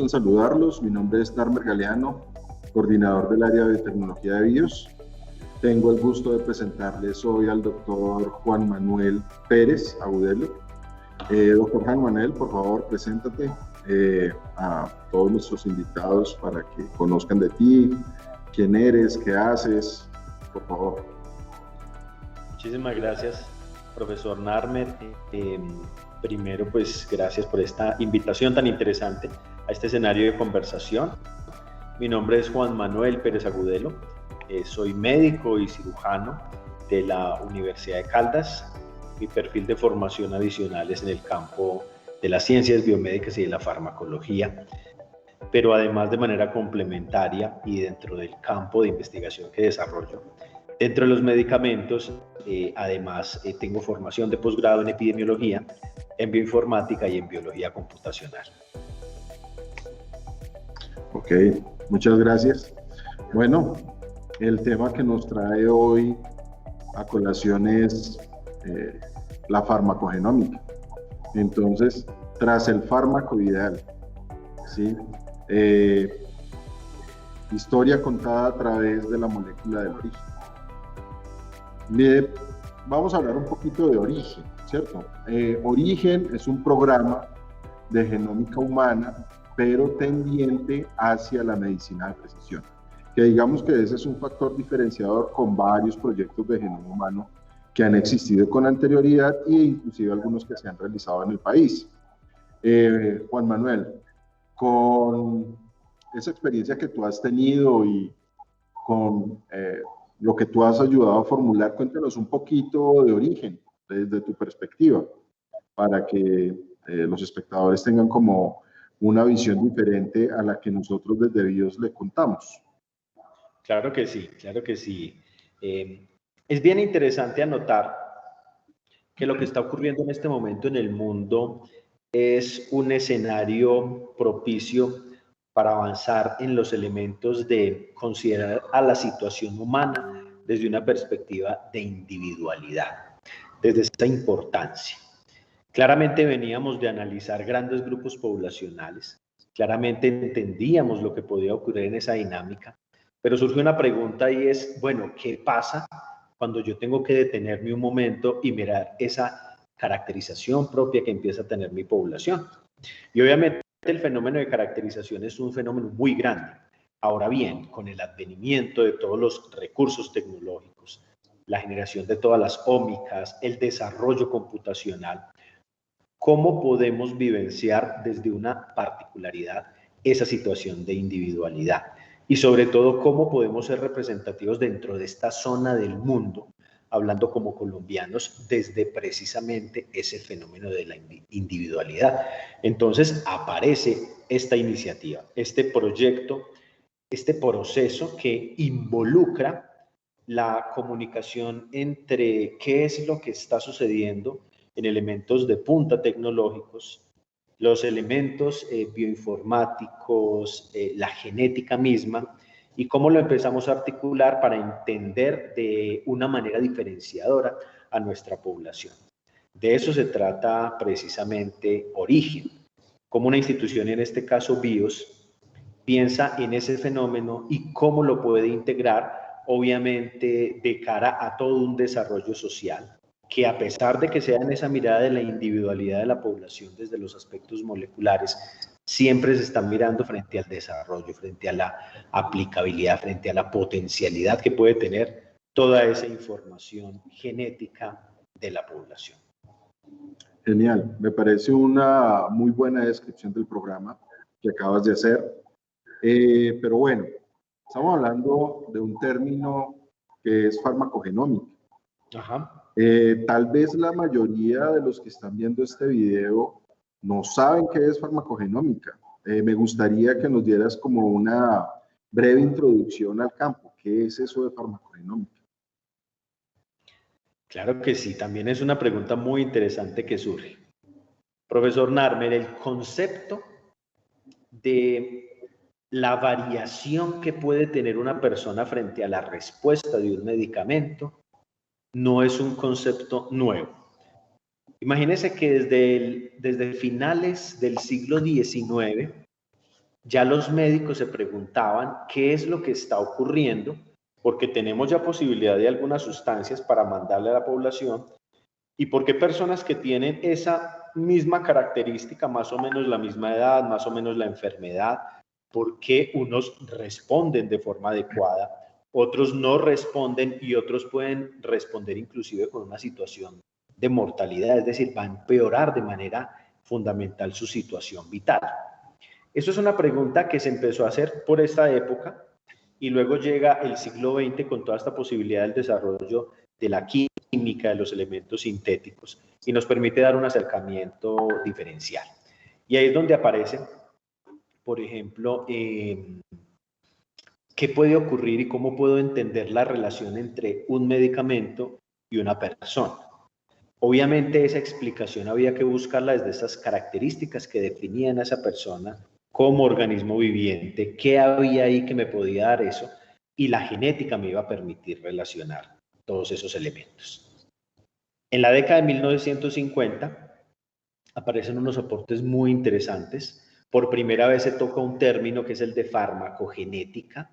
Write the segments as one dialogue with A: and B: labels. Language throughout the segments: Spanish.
A: en saludarlos. Mi nombre es Narmer Galeano, coordinador del área de tecnología de BIOS. Tengo el gusto de presentarles hoy al doctor Juan Manuel Pérez Agudelo. Doctor Juan Manuel, por favor, preséntate a todos nuestros invitados para que conozcan de ti, quién eres, qué haces, por favor.
B: Muchísimas gracias, profesor Narmer. Primero, pues gracias por esta invitación tan interesante a este escenario de conversación. Mi nombre es Juan Manuel Pérez Agudelo, soy médico y cirujano de la Universidad de Caldas. Mi perfil de formación adicional es en el campo de las ciencias biomédicas y de la farmacología, pero además de manera complementaria y dentro del campo de investigación que desarrollo. Dentro de los medicamentos, además tengo formación de posgrado en epidemiología, en bioinformática y en biología computacional.
A: Ok, muchas gracias. Bueno, el tema que nos trae hoy a colación es la farmacogenómica. Entonces, tras el fármaco ideal, ¿sí? Historia contada a través de la molécula del origen. Bien, vamos a hablar un poquito de Origen, ¿cierto? Origen es un programa de genómica humana, pero tendiente hacia la medicina de precisión. Que digamos que ese es un factor diferenciador con varios proyectos de genoma humano que han existido con anterioridad e inclusive algunos que se han realizado en el país. Juan Manuel, con esa experiencia que tú has tenido y con lo que tú has ayudado a formular, cuéntanos un poquito de Origen, desde tu perspectiva, para que los espectadores tengan como una visión diferente a la que nosotros desde BIOS le contamos.
B: Claro que sí, claro que sí. Es bien interesante anotar que lo que está ocurriendo en este momento en el mundo es un escenario propicio para avanzar en los elementos de considerar a la situación humana desde una perspectiva de individualidad, desde esa importancia. Claramente veníamos de analizar grandes grupos poblacionales, claramente entendíamos lo que podía ocurrir en esa dinámica, pero surge una pregunta y es, bueno, ¿qué pasa cuando yo tengo que detenerme un momento y mirar esa caracterización propia que empieza a tener mi población? Y obviamente el fenómeno de caracterización es un fenómeno muy grande. Ahora bien, con el advenimiento de todos los recursos tecnológicos, la generación de todas las ómicas, el desarrollo computacional, ¿cómo podemos vivenciar desde una particularidad esa situación de individualidad? Y sobre todo, ¿cómo podemos ser representativos dentro de esta zona del mundo, hablando como colombianos, desde precisamente ese fenómeno de la individualidad? Entonces aparece esta iniciativa, este proyecto, este proceso que involucra la comunicación entre qué es lo que está sucediendo en elementos de punta tecnológicos, los elementos bioinformáticos, la genética misma, y cómo lo empezamos a articular para entender de una manera diferenciadora a nuestra población. De eso se trata precisamente Origen, como una institución, en este caso BIOS, piensa en ese fenómeno y cómo lo puede integrar, obviamente, de cara a todo un desarrollo social, que a pesar de que sea en esa mirada de la individualidad de la población desde los aspectos moleculares, siempre se están mirando frente al desarrollo, frente a la aplicabilidad, frente a la potencialidad que puede tener toda esa información genética de la población.
A: Genial, me parece una muy buena descripción del programa que acabas de hacer. Pero bueno, estamos hablando de un término que es farmacogenómica.
B: Ajá.
A: Tal vez la mayoría de los que están viendo este video no saben qué es farmacogenómica. Me gustaría que nos dieras como una breve introducción al campo. ¿Qué es eso de farmacogenómica?
B: Claro que sí, también es una pregunta muy interesante que surge. Profesor Narmer, el concepto de la variación que puede tener una persona frente a la respuesta de un medicamento no es un concepto nuevo. Imagínense que desde finales del siglo XIX ya los médicos se preguntaban qué es lo que está ocurriendo, porque tenemos ya posibilidad de algunas sustancias para mandarle a la población, y por qué personas que tienen esa misma característica, más o menos la misma edad, más o menos la enfermedad, por qué unos responden de forma adecuada, otros no responden y otros pueden responder inclusive con una situación de mortalidad, es decir, va a empeorar de manera fundamental su situación vital. Eso es una pregunta que se empezó a hacer por esta época y luego llega el siglo XX con toda esta posibilidad del desarrollo de la química, de los elementos sintéticos y nos permite dar un acercamiento diferencial. Y ahí es donde aparece, por ejemplo, qué puede ocurrir y cómo puedo entender la relación entre un medicamento y una persona. Obviamente esa explicación había que buscarla desde esas características que definían a esa persona como organismo viviente, qué había ahí que me podía dar eso, y la genética me iba a permitir relacionar todos esos elementos. En la década de 1950 aparecen unos aportes muy interesantes. Por primera vez se toca un término que es el de farmacogenética,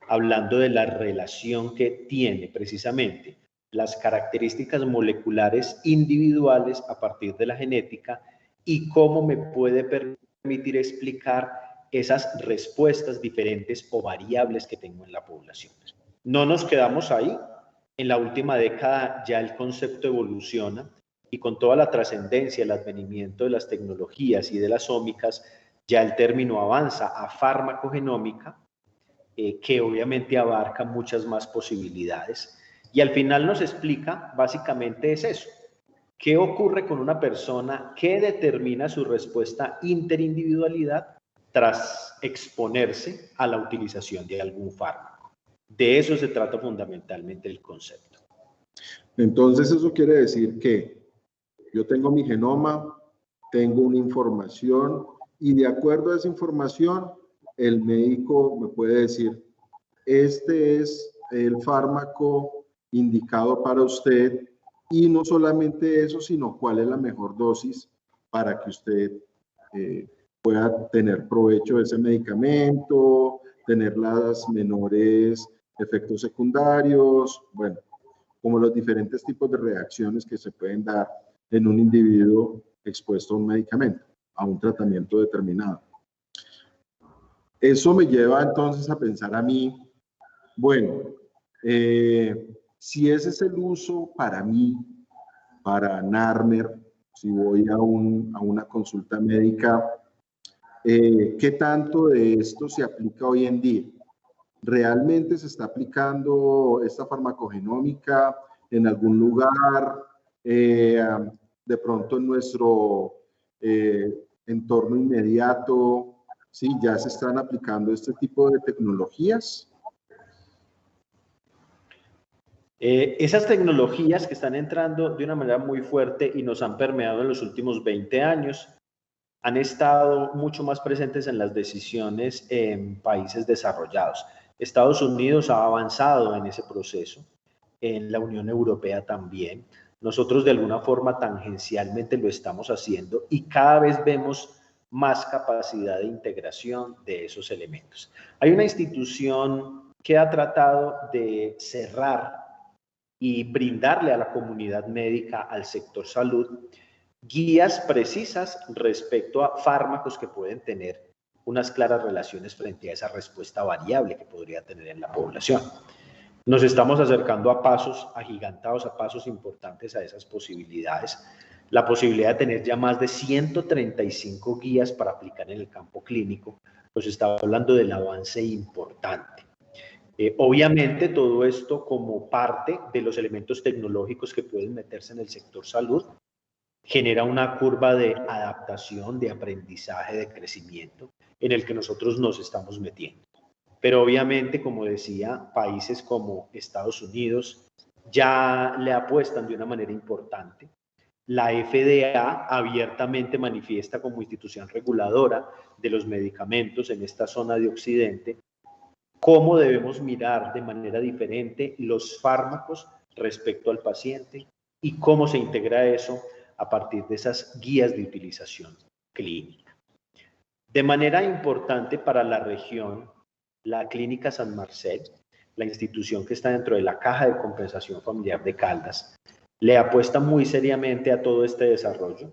B: hablando de la relación que tiene precisamente las características moleculares individuales a partir de la genética y cómo me puede permitir explicar esas respuestas diferentes o variables que tengo en la población. No nos quedamos ahí. En la última década ya el concepto evoluciona y con toda la trascendencia, el advenimiento de las tecnologías y de las ómicas, ya el término avanza a farmacogenómica, que obviamente abarca muchas más posibilidades. Y al final nos explica, básicamente es eso. ¿Qué ocurre con una persona? ¿Qué determina su respuesta interindividualidad tras exponerse a la utilización de algún fármaco? De eso se trata fundamentalmente el concepto.
A: Entonces, eso quiere decir que yo tengo mi genoma, tengo una información y de acuerdo a esa información, el médico me puede decir, este es el fármaco indicado para usted y no solamente eso, sino cuál es la mejor dosis para que usted pueda tener provecho de ese medicamento, tener las menores efectos secundarios, bueno, como los diferentes tipos de reacciones que se pueden dar en un individuo expuesto a un medicamento, a un tratamiento determinado. Eso me lleva entonces a pensar a mí, bueno, si ese es el uso para mí, para Narmer, si voy a una consulta médica, ¿qué tanto de esto se aplica hoy en día? ¿Realmente se está aplicando esta farmacogenómica en algún lugar? De pronto en nuestro entorno inmediato, ¿sí? ¿Ya se están aplicando este tipo de tecnologías?
B: Esas tecnologías que están entrando de una manera muy fuerte y nos han permeado en los últimos 20 años, han estado mucho más presentes en las decisiones en países desarrollados. Estados Unidos ha avanzado en ese proceso, en la Unión Europea también. Nosotros de alguna forma tangencialmente lo estamos haciendo y cada vez vemos más capacidad de integración de esos elementos. Hay una institución que ha tratado de cerrar y brindarle a la comunidad médica, al sector salud, guías precisas respecto a fármacos que pueden tener unas claras relaciones frente a esa respuesta variable que podría tener en la población. Nos estamos acercando a pasos agigantados, a pasos importantes a esas posibilidades. La posibilidad de tener ya más de 135 guías para aplicar en el campo clínico, nos está hablando del avance importante. Obviamente todo esto como parte de los elementos tecnológicos que pueden meterse en el sector salud, genera una curva de adaptación, de aprendizaje, de crecimiento en el que nosotros nos estamos metiendo. Pero obviamente, como decía, países como Estados Unidos ya le apuestan de una manera importante. La FDA abiertamente manifiesta como institución reguladora de los medicamentos en esta zona de Occidente cómo debemos mirar de manera diferente los fármacos respecto al paciente y cómo se integra eso a partir de esas guías de utilización clínica. De manera importante para la región, la Clínica San Marcel, la institución que está dentro de la Caja de Compensación Familiar de Caldas, le apuesta muy seriamente a todo este desarrollo.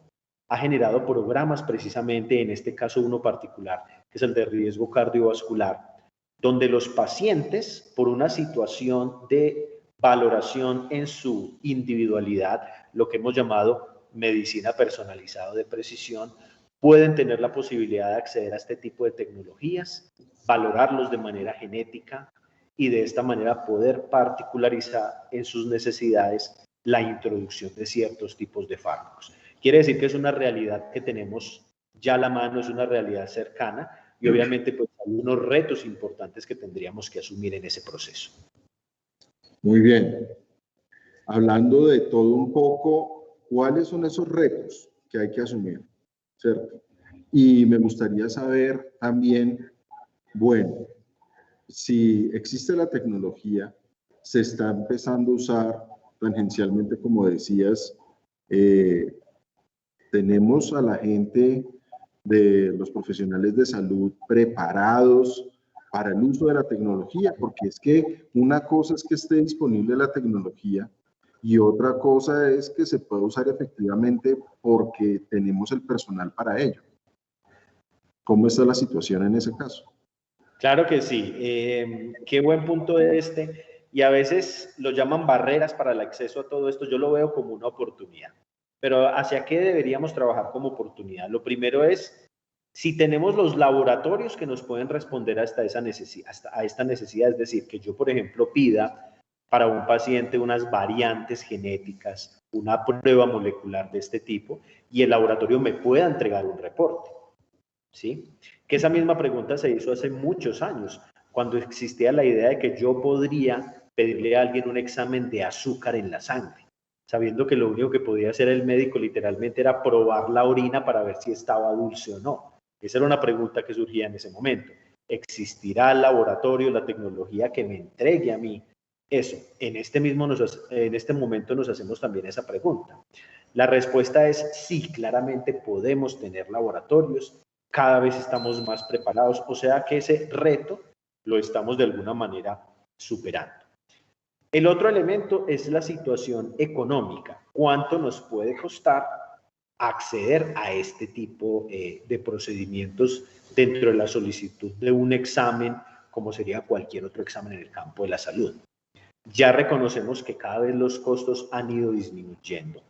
B: Ha generado programas precisamente, en este caso uno particular, que es el de riesgo cardiovascular, donde los pacientes, por una situación de valoración en su individualidad, lo que hemos llamado medicina personalizada de precisión, pueden tener la posibilidad de acceder a este tipo de tecnologías, valorarlos de manera genética y de esta manera poder particularizar en sus necesidades la introducción de ciertos tipos de fármacos. Quiere decir que es una realidad que tenemos ya a la mano, es una realidad cercana y obviamente pues hay unos retos importantes que tendríamos que asumir en ese proceso.
A: Muy bien. Hablando de todo un poco, ¿cuáles son esos retos que hay que asumir? ¿Cierto? Y me gustaría saber también, bueno, si existe la tecnología, se está empezando a usar tangencialmente, como decías, tenemos a la gente de los profesionales de salud preparados para el uso de la tecnología, porque es que una cosa es que esté disponible la tecnología y otra cosa es que se pueda usar efectivamente porque tenemos el personal para ello. ¿Cómo está la situación en ese caso?
B: Claro que sí. Qué buen punto este. Y a veces lo llaman barreras para el acceso a todo esto. Yo lo veo como una oportunidad. Pero ¿hacia qué deberíamos trabajar como oportunidad? Lo primero es, si tenemos los laboratorios que nos pueden responder hasta esta necesidad, es decir, que yo, por ejemplo, pida para un paciente unas variantes genéticas, una prueba molecular de este tipo, y el laboratorio me pueda entregar un reporte. ¿Sí? Que esa misma pregunta se hizo hace muchos años, cuando existía la idea de que yo podría pedirle a alguien un examen de azúcar en la sangre, sabiendo que lo único que podía hacer el médico literalmente era probar la orina para ver si estaba dulce o no. Esa era una pregunta que surgía en ese momento. ¿Existirá el laboratorio, la tecnología que me entregue a mí eso? En este momento nos hacemos también esa pregunta. La respuesta es sí, claramente podemos tener laboratorios, cada vez estamos más preparados, o sea que ese reto lo estamos de alguna manera superando. El otro elemento es la situación económica. ¿Cuánto nos puede costar acceder a este tipo de procedimientos dentro de la solicitud de un examen, como sería cualquier otro examen en el campo de la salud? Ya reconocemos que cada vez los costos han ido disminuyendo.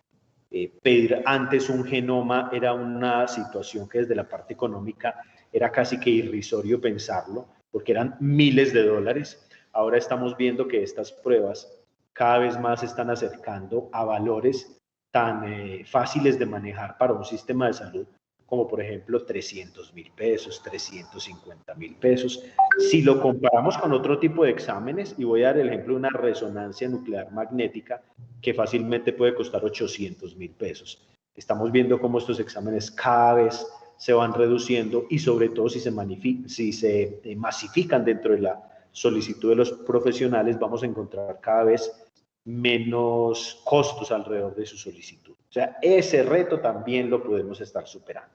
B: Pedir antes un genoma era una situación que desde la parte económica era casi que irrisorio pensarlo, porque eran miles de dólares. Ahora estamos viendo que estas pruebas cada vez más se están acercando a valores tan fáciles de manejar para un sistema de salud, como por ejemplo 300.000 pesos, 350.000 pesos. Si lo comparamos con otro tipo de exámenes, y voy a dar el ejemplo de una resonancia nuclear magnética, que fácilmente puede costar 800.000 pesos. Estamos viendo cómo estos exámenes cada vez se van reduciendo y sobre todo si se masifican dentro de la solicitud de los profesionales, vamos a encontrar cada vez menos costos alrededor de su solicitud. O sea, ese reto también lo podemos estar superando.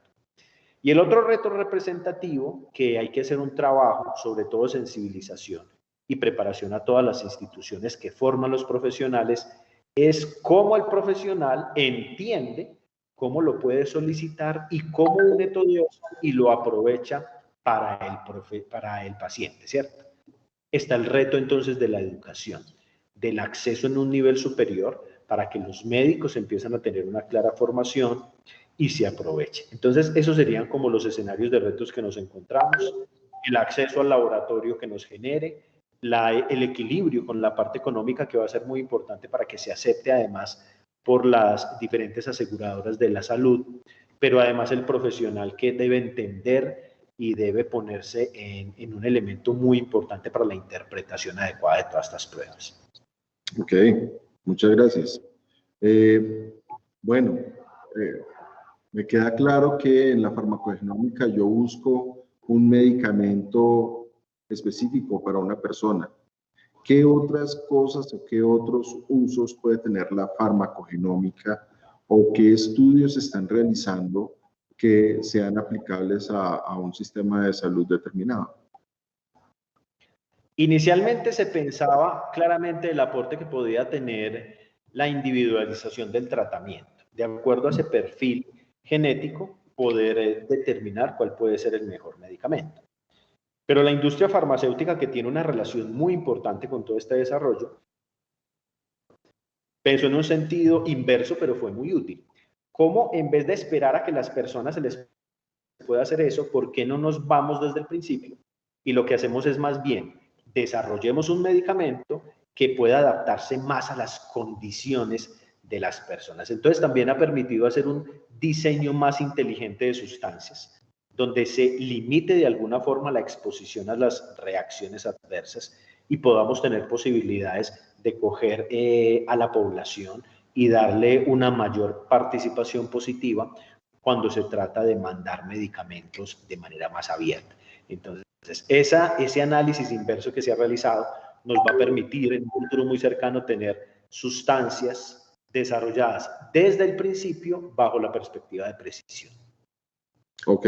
B: Y el otro reto representativo, que hay que hacer un trabajo, sobre todo sensibilización y preparación a todas las instituciones que forman los profesionales, es cómo el profesional entiende cómo lo puede solicitar y cómo une todo eso y lo aprovecha para el paciente, ¿cierto? Está el reto entonces de la educación, del acceso en un nivel superior para que los médicos empiezan a tener una clara formación y se aproveche. Entonces, esos serían como los escenarios de retos que nos encontramos, el acceso al laboratorio que nos genere, el equilibrio con la parte económica que va a ser muy importante para que se acepte además por las diferentes aseguradoras de la salud, pero además el profesional que debe entender y debe ponerse en un elemento muy importante para la interpretación adecuada de todas estas pruebas.
A: Ok, muchas gracias. Bueno, me queda claro que en la farmacogenómica yo busco un medicamento específico para una persona. ¿Qué otras cosas o qué otros usos puede tener la farmacogenómica o qué estudios se están realizando que sean aplicables a un sistema de salud determinado.
B: Inicialmente se pensaba claramente el aporte que podía tener la individualización del tratamiento. De acuerdo a ese perfil genético, poder determinar cuál puede ser el mejor medicamento. Pero la industria farmacéutica, que tiene una relación muy importante con todo este desarrollo, pensó en un sentido inverso, pero fue muy útil. ¿Cómo en vez de esperar a que las personas se les pueda hacer eso, por qué no nos vamos desde el principio? Y lo que hacemos es más bien, desarrollemos un medicamento que pueda adaptarse más a las condiciones de las personas. Entonces también ha permitido hacer un diseño más inteligente de sustancias, donde se limite de alguna forma la exposición a las reacciones adversas y podamos tener posibilidades de coger a la población y darle una mayor participación positiva cuando se trata de mandar medicamentos de manera más abierta. Entonces, ese análisis inverso que se ha realizado nos va a permitir en un futuro muy cercano tener sustancias desarrolladas desde el principio bajo la perspectiva de precisión.
A: Ok.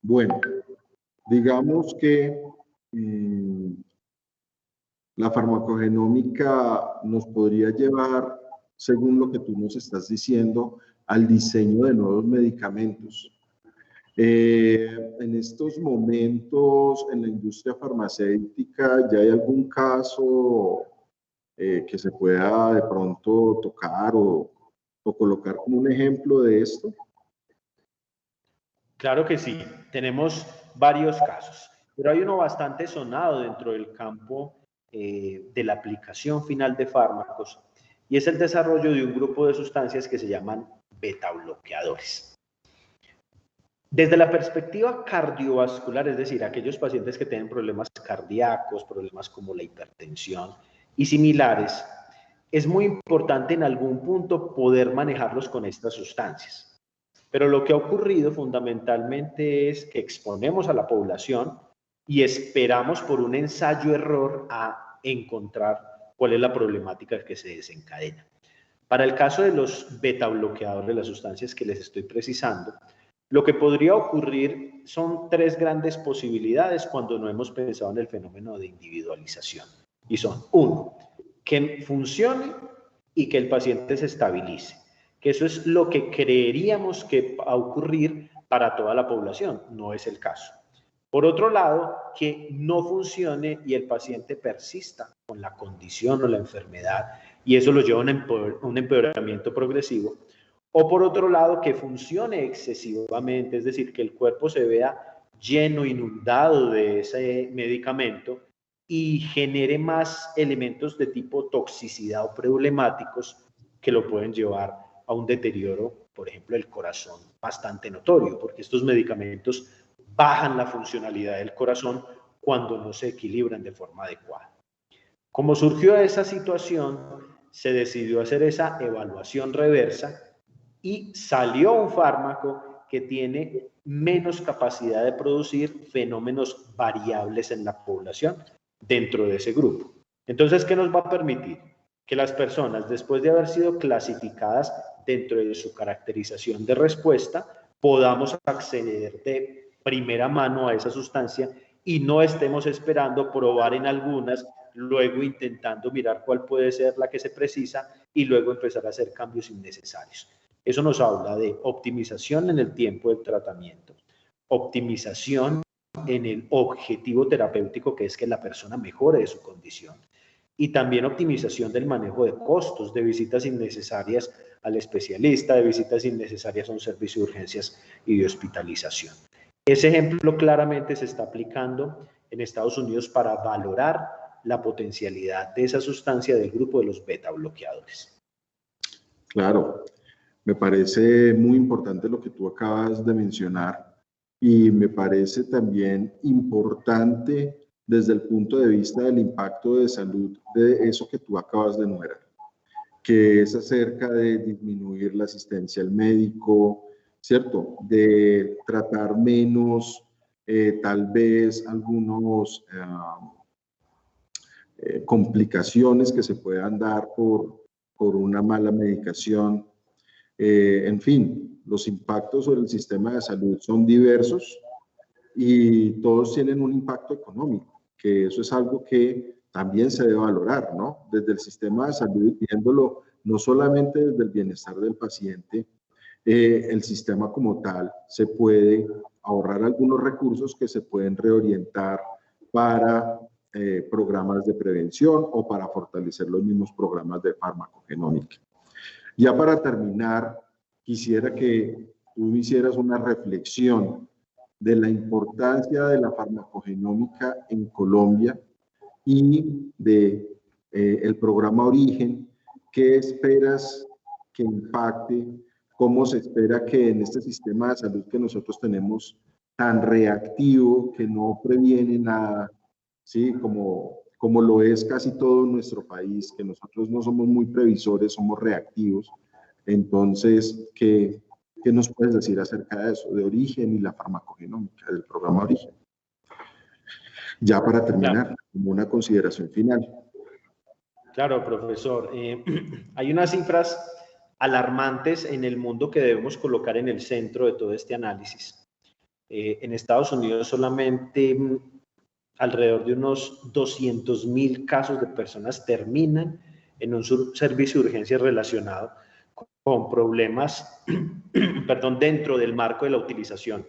A: Bueno, digamos que la farmacogenómica nos podría llevar, según lo que tú nos estás diciendo, al diseño de nuevos medicamentos. En estos momentos, en la industria farmacéutica, ¿ya hay algún caso que se pueda de pronto tocar o colocar como un ejemplo de esto?
B: Claro que sí, tenemos varios casos, pero hay uno bastante sonado dentro del campo de la aplicación final de fármacos, y es el desarrollo de un grupo de sustancias que se llaman beta-bloqueadores. Desde la perspectiva cardiovascular, es decir, aquellos pacientes que tienen problemas cardíacos, problemas como la hipertensión y similares, es muy importante en algún punto poder manejarlos con estas sustancias. Pero lo que ha ocurrido fundamentalmente es que exponemos a la población y esperamos por un ensayo-error a encontrar cuál es la problemática que se desencadena. Para el caso de los beta-bloqueadores, las sustancias que les estoy precisando, lo que podría ocurrir son tres grandes posibilidades cuando no hemos pensado en el fenómeno de individualización. Y son, uno, que funcione y que el paciente se estabilice, que eso es lo que creeríamos que va a ocurrir para toda la población, no es el caso. Por otro lado, que no funcione y el paciente persista con la condición o la enfermedad y eso lo lleva a un empeoramiento progresivo. O por otro lado, que funcione excesivamente, es decir, que el cuerpo se vea lleno, inundado de ese medicamento y genere más elementos de tipo toxicidad o problemáticos que lo pueden llevar a un deterioro, por ejemplo, del corazón bastante notorio, porque estos medicamentos bajan la funcionalidad del corazón cuando no se equilibran de forma adecuada. Como surgió esa situación, se decidió hacer esa evaluación reversa y salió un fármaco que tiene menos capacidad de producir fenómenos variables en la población dentro de ese grupo. Entonces, ¿qué nos va a permitir? Que las personas, después de haber sido clasificadas dentro de su caracterización de respuesta, podamos acceder de primera mano a esa sustancia y no estemos esperando probar en algunas, luego intentando mirar cuál puede ser la que se precisa y luego empezar a hacer cambios innecesarios. Eso nos habla de optimización en el tiempo del tratamiento, optimización en el objetivo terapéutico, que es que la persona mejore de su condición, y también optimización del manejo de costos, de visitas innecesarias al especialista, de visitas innecesarias a un servicio de urgencias y de hospitalización. Ese ejemplo claramente se está aplicando en Estados Unidos para valorar la potencialidad de esa sustancia del grupo de los beta bloqueadores.
A: Claro, me parece muy importante lo que tú acabas de mencionar y me parece también importante desde el punto de vista del impacto de salud de eso que tú acabas de enumerar, que es acerca de disminuir la asistencia al médico, ¿cierto? De tratar menos tal vez algunos complicaciones que se puedan dar por una mala medicación. En fin, los impactos sobre el sistema de salud son diversos y todos tienen un impacto económico, que eso es algo que también se debe valorar, ¿no? Desde el sistema de salud, viéndolo no solamente desde el bienestar del paciente, el sistema como tal se puede ahorrar algunos recursos que se pueden reorientar para programas de prevención o para fortalecer los mismos programas de farmacogenómica. Ya para terminar, quisiera que tú hicieras una reflexión de la importancia de la farmacogenómica en Colombia y de el programa Origen. ¿Qué esperas que impacte? ¿Cómo se espera que en este sistema de salud que nosotros tenemos tan reactivo, que no previene nada, ¿sí? Como lo es casi todo nuestro país, que nosotros no somos muy previsores, somos reactivos? Entonces, ¿qué nos puedes decir acerca de eso, de Origen y la farmacogenómica, del programa Origen? Ya para terminar, como una consideración final.
B: Claro, profesor. Hay unas cifras alarmantes en el mundo que debemos colocar en el centro de todo este análisis. En Estados Unidos solamente alrededor de unos 200.000 casos de personas terminan en un servicio de urgencia relacionado con problemas, perdón, dentro del marco de la utilización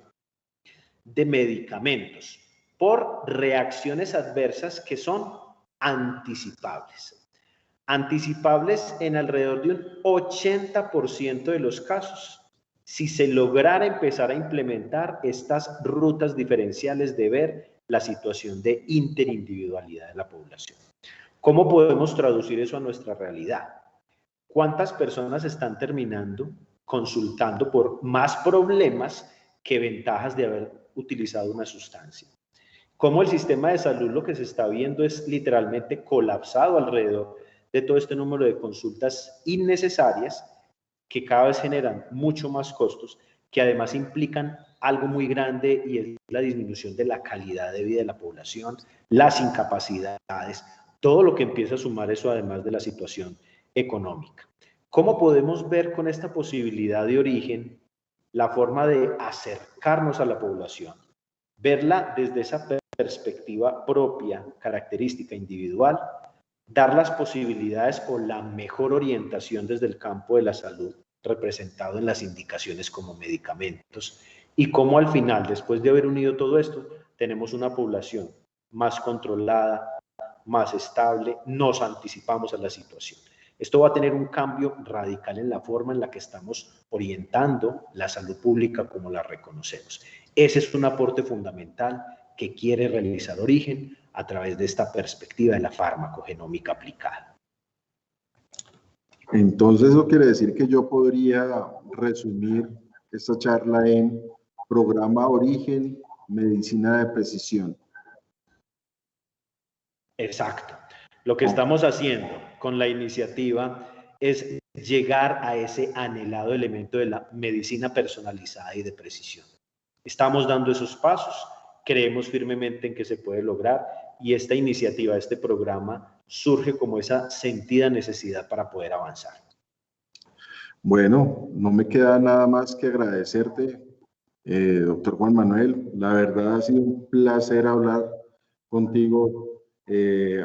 B: de medicamentos por reacciones adversas que son anticipables. Anticipables en alrededor de un 80% de los casos, si se lograra empezar a implementar estas rutas diferenciales de ver la situación de interindividualidad de la población. ¿Cómo podemos traducir eso a nuestra realidad? ¿Cuántas personas están terminando consultando por más problemas que ventajas de haber utilizado una sustancia? ¿Cómo el sistema de salud lo que se está viendo es literalmente colapsado alrededor de todo este número de consultas innecesarias que cada vez generan mucho más costos, que además implican algo muy grande y es la disminución de la calidad de vida de la población, las incapacidades, todo lo que empieza a sumar eso además de la situación económica? ¿Cómo podemos ver con esta posibilidad de Origen la forma de acercarnos a la población, verla desde esa perspectiva propia, característica individual, dar las posibilidades o la mejor orientación desde el campo de la salud, representado en las indicaciones como medicamentos, y cómo al final, después de haber unido todo esto, tenemos una población más controlada, más estable, nos anticipamos a la situación? Esto va a tener un cambio radical en la forma en la que estamos orientando la salud pública como la reconocemos. Ese es un aporte fundamental que quiere realizar Origen a través de esta perspectiva de la farmacogenómica aplicada.
A: Entonces, eso quiere decir que yo podría resumir esta charla en programa Origen, medicina de precisión.
B: Exacto. Lo que estamos haciendo con la iniciativa es llegar a ese anhelado elemento de la medicina personalizada y de precisión. Estamos dando esos pasos, creemos firmemente en que se puede lograr y esta iniciativa, este programa, surge como esa sentida necesidad para poder avanzar.
A: Bueno, no me queda nada más que agradecerte, doctor Juan Manuel. La verdad ha sido un placer hablar contigo.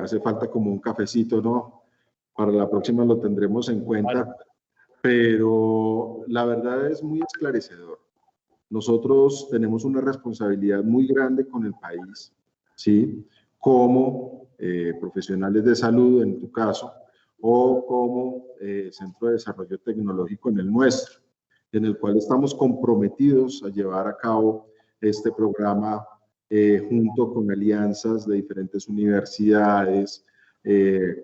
A: Hace falta como un cafecito, ¿no? Para la próxima lo tendremos en cuenta, vale. Pero la verdad es muy esclarecedor. Nosotros tenemos una responsabilidad muy grande con el país, ¿sí? Como profesionales de salud, en tu caso, o como Centro de Desarrollo Tecnológico en el nuestro, en el cual estamos comprometidos a llevar a cabo este programa junto con alianzas de diferentes universidades,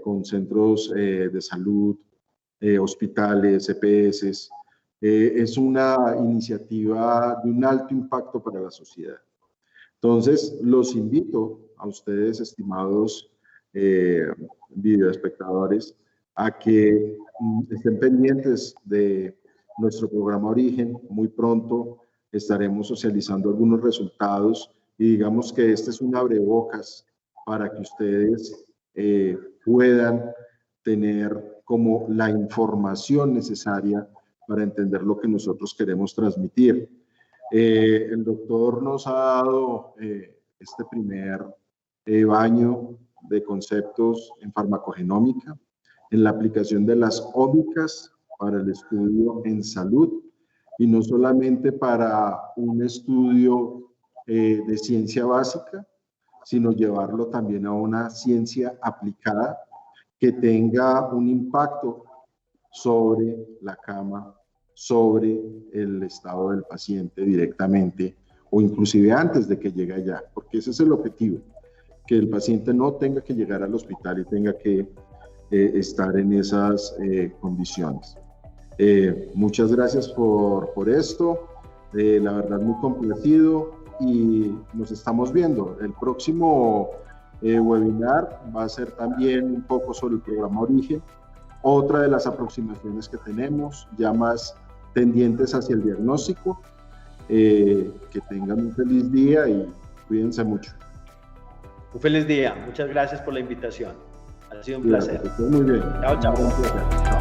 A: con centros de salud, hospitales, EPS. Es una iniciativa de un alto impacto para la sociedad. Entonces, los invito a ustedes, estimados videoespectadores, a que estén pendientes de nuestro programa Origen. Muy pronto estaremos socializando algunos resultados y digamos que este es un abrebocas para que ustedes puedan tener como la información necesaria para entender lo que nosotros queremos transmitir. El doctor nos ha dado este primer baño de conceptos en farmacogenómica, en la aplicación de las ómicas para el estudio en salud, y no solamente para un estudio de ciencia básica, sino llevarlo también a una ciencia aplicada que tenga un impacto sobre la cama, sobre el estado del paciente directamente, o inclusive antes de que llegue allá, porque ese es el objetivo, que el paciente no tenga que llegar al hospital y tenga que estar en esas condiciones. Muchas gracias por esto, la verdad muy complacido, y nos estamos viendo. El próximo webinar va a ser también un poco sobre el programa Origen, otra de las aproximaciones que tenemos, ya más tendientes hacia el diagnóstico. Que tengan un feliz día y cuídense mucho.
B: Un feliz día, muchas gracias por la invitación. Ha sido un placer.
A: Muy bien.
B: Chao, chao.